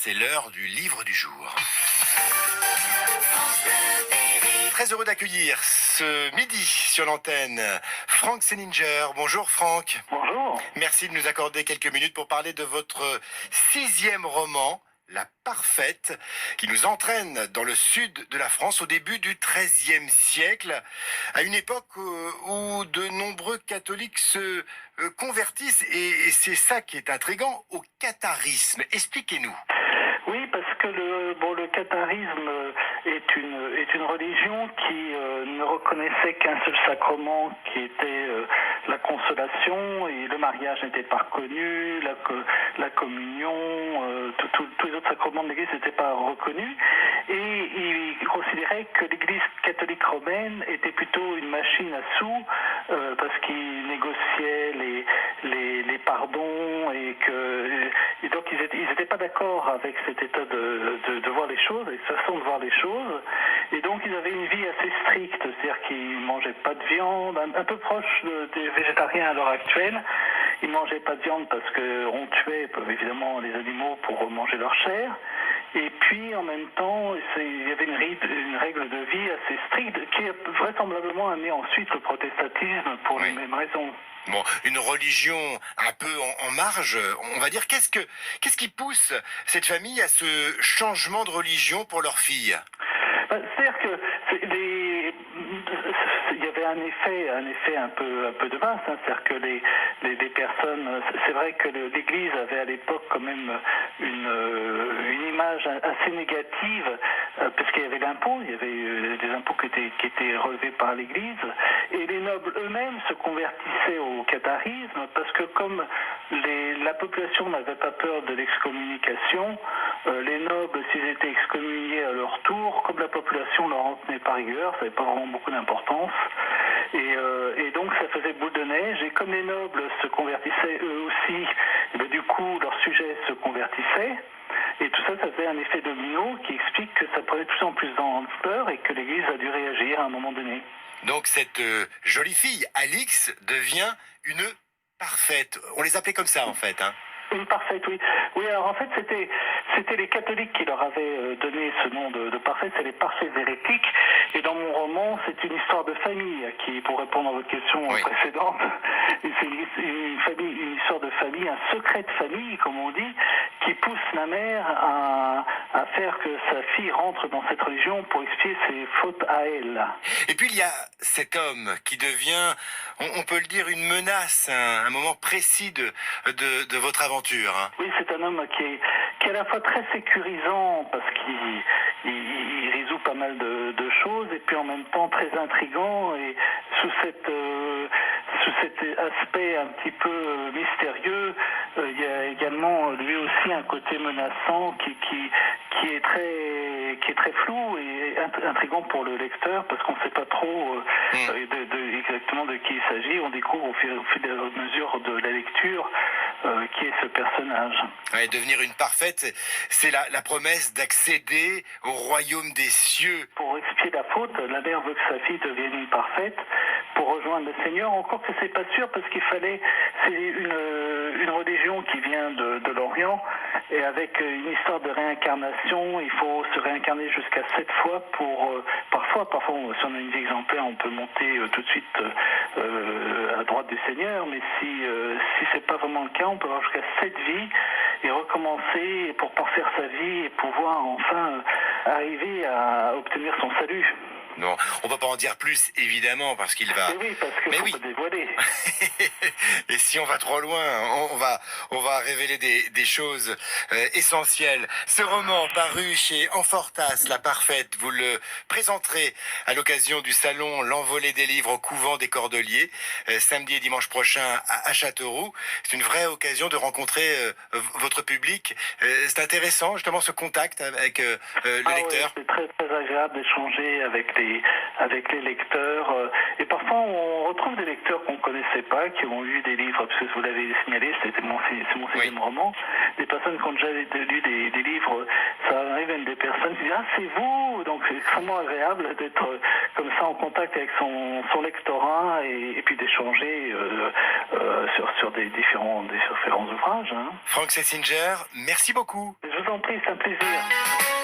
c'est l'heure du livre du jour. Très heureux d'accueillir ce midi sur l'antenne Franck Seninger. Bonjour Franck. Bonjour. Merci de nous accorder quelques minutes pour parler de votre 6e roman, La Parfaite, qui nous entraîne dans le sud de la France au début du XIIIe siècle, à une époque où de nombreux catholiques se convertissent, et c'est ça qui est intriguant, au catharisme. Expliquez-nous. Oui, parce que le catharisme est une religion qui ne reconnaissait qu'un seul sacrement, qui était la consolation, et le mariage n'était pas reconnu, la communion, tous les autres sacrements de l'Église n'étaient pas reconnus, et il considérait que l'Église catholique romaine était plutôt une machine à sous, parce qu'il négociait les pardons, et donc ils n'étaient pas d'accord avec cet état de voir les choses, et cette façon de voir les choses, et donc ils avaient une vie assez stricte, c'est-à-dire qu'ils ne mangeaient pas de viande, un peu proche des végétariens à l'heure actuelle. Ils ne mangeaient pas de viande parce qu'on tuait évidemment les animaux pour manger leur chair. Et puis en même temps, il y avait une règle de vie assez stricte qui vraisemblablement a amené ensuite le protestantisme pour les mêmes raisons. Bon, une religion un peu en marge, on va dire. Qu'est-ce qui pousse cette famille à ce changement de religion pour leur fille ? C'est-à-dire que il y avait un effet un peu de masse, hein. C'est-à-dire que les personnes, c'est vrai que l'Église avait à l'époque quand même une image assez négative, parce qu'il y avait l'impôt, il y avait des impôts qui étaient relevés par l'Église, et les nobles eux-mêmes se convertissaient au catharisme parce que comme la population n'avait pas peur de l'excommunication, les nobles, s'ils étaient excommuniés à leur tour, comme la population leur en tenait par rigueur, ça n'avait pas vraiment beaucoup d'importance. Et donc ça faisait boule de neige, et comme les nobles se convertissaient eux aussi, et bien du coup leurs sujets se convertissaient, et tout ça, ça faisait un effet domino qui explique que ça prenait de plus en plus d'ampleur et que l'Église a dû réagir à un moment donné. Donc cette jolie fille, Alix, devient une parfaite. On les appelait comme ça en fait, hein. Une parfaite, oui. Oui, alors en fait, c'était les catholiques qui leur avaient donné ce nom de parfaite, c'est les parfaits hérétiques. Et dans mon roman, c'est une histoire de famille qui, pour répondre à votre question précédente, c'est une histoire de famille, un secret de famille, comme on dit, qui pousse la mère à faire que sa fille rentre dans cette religion pour expier ses fautes à elle. Et puis il y a cet homme qui devient, on peut le dire, une menace, un moment précis de votre aventure, hein. Oui, c'est un homme qui est à la fois très sécurisant parce qu'il résout pas mal de choses, et puis en même temps très intrigant, et sous cet aspect un petit peu mystérieux, il y a également lui aussi un côté menaçant qui est très flou et intrigant pour le lecteur, parce qu'on ne sait pas trop exactement de qui il s'agit. On découvre au fil et à mesure de la lecture qui est ce personnage. Ouais, devenir une parfaite, c'est la promesse d'accéder au royaume des cieux. Pour expier la faute, la mère veut que sa fille devienne une parfaite pour rejoindre le Seigneur, encore que c'est pas sûr, parce c'est une religion qui vient de l'Orient, et avec une histoire de réincarnation, il faut se réincarner jusqu'à 7 fois parfois, si on a une vie exemplaire, on peut monter tout de suite à droite du Seigneur, mais si c'est pas vraiment le cas, on peut avoir jusqu'à 7 vies et recommencer pour parfaire sa vie et pouvoir enfin arriver à obtenir son salut. Non, on va pas en dire plus, évidemment, parce qu'il va... Mais oui, parce que faut pas dévoiler. Et si on va trop loin, on va révéler des choses essentielles. Ce roman paru chez Enfortas, La Parfaite, vous le présenterez à l'occasion du salon L'Envolée des livres au couvent des Cordeliers, samedi et dimanche prochain à Châteauroux. C'est une vraie occasion de rencontrer votre public. C'est intéressant, justement, ce contact avec le lecteur. Oui, c'est très, très agréable d'échanger avec les lecteurs. Et parfois, on retrouve des lecteurs qu'on ne connaissait pas, qui ont lu des livres, parce que vous l'avez signalé, c'est mon 6e roman. Des personnes qui ont déjà lu des livres, ça arrive à des personnes qui disent « Ah, c'est vous !» Donc, c'est extrêmement agréable d'être comme ça en contact avec son lectorat, et puis d'échanger sur des différents différents ouvrages. Hein. Frank Sessinger, merci beaucoup. Je vous en prie, c'est un plaisir.